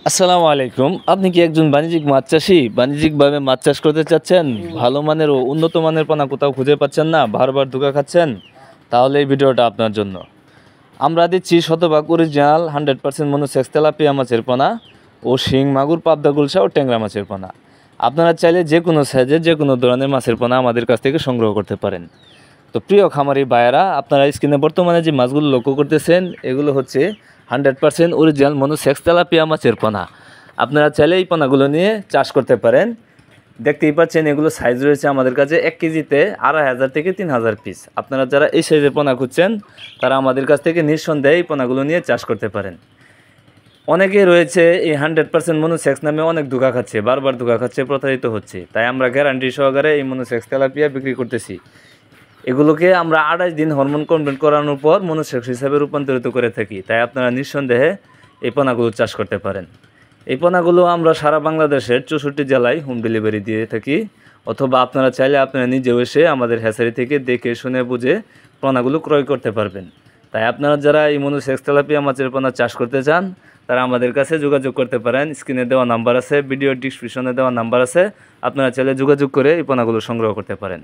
আসসালামু আলাইকুম। আপনি কি একজন বাণিজ্যিক মাছ চাষী? বাণিজ্যিকভাবে মাছ চাষ করতে চাচ্ছেন? ভালো মানের ও উন্নত মানের পোনা কোথাও খুঁজে পাচ্ছেন না, বারবার ধোঁকা খাচ্ছেন? তাহলে এই ভিডিওটা আপনার জন্য। আমরা দিচ্ছি শতভাগ অরিজিনাল 100% মনোসেক্স তেলাপিয়া মাছের পোনা ও শিং, মাগুর, পাবদা, গুলশা ও ট্যাংরা মাছের পোনা। আপনারা চাইলে যে কোনো সাইজের যে কোনো ধরনের মাছের পোনা আমাদের কাছ থেকে সংগ্রহ করতে পারেন। তো প্রিয় খামারি ভাইয়েরা, আপনারা স্ক্রিনে বর্তমানে যে মাছগুলো লক্ষ্য করতেছেন এগুলো হচ্ছে 100% অরিজিনাল মনোসেক্স তেলাপিয়া মাছের পোনা। আপনারা চাইলে এই পোনাগুলো নিয়ে চাষ করতে পারেন। দেখতেই পাচ্ছেন এগুলো সাইজ রয়েছে আমাদের কাছে 1 কেজিতে 2500 থেকে 3000 পিস। আপনারা যারা এই সাইজের পোনা খুঁজছেন তারা আমাদের কাছ থেকে নিঃসন্দেহে এই পোনাগুলো নিয়ে চাষ করতে পারেন। অনেকে রয়েছে এই 100% মনোসেক্স নামে অনেক ধোঁকা খাচ্ছে, বারবার ধোঁকা খাচ্ছে, প্রতারিত হচ্ছে। তাই আমরা গ্যারান্টি সহকারে এই মনোসেক্স তেলাপিয়া বিক্রি করতেছি। এগুলোকে আমরা 28 দিন হরমোন কনভার্ট করানোর পর মনোসেক্স হিসাবে রূপান্তরিত করে থাকি। তাই আপনারা নিঃসন্দেহে এই পোনাগুলো চাষ করতে পারেন। এই পোনাগুলো আমরা সারা বাংলাদেশের 64 জেলায় হোম ডেলিভারি দিয়ে থাকি, অথবা আপনারা চাইলে আপনারা নিজেও এসে আমাদের হ্যাচারি থেকে দেখে শুনে বুঝে পোনাগুলো ক্রয় করতে পারবেন। তাই আপনারা যারা এই মনোসেক্স তেলাপিয়া মাছের পোনা চাষ করতে চান তারা আমাদের কাছে যোগাযোগ করতে পারেন। স্ক্রিনে দেওয়া নাম্বার আছে, ভিডিও ডিসক্রিপশনে দেওয়া নাম্বার আছে, আপনারা চাইলে যোগাযোগ করে এই পোনাগুলো সংগ্রহ করতে পারেন।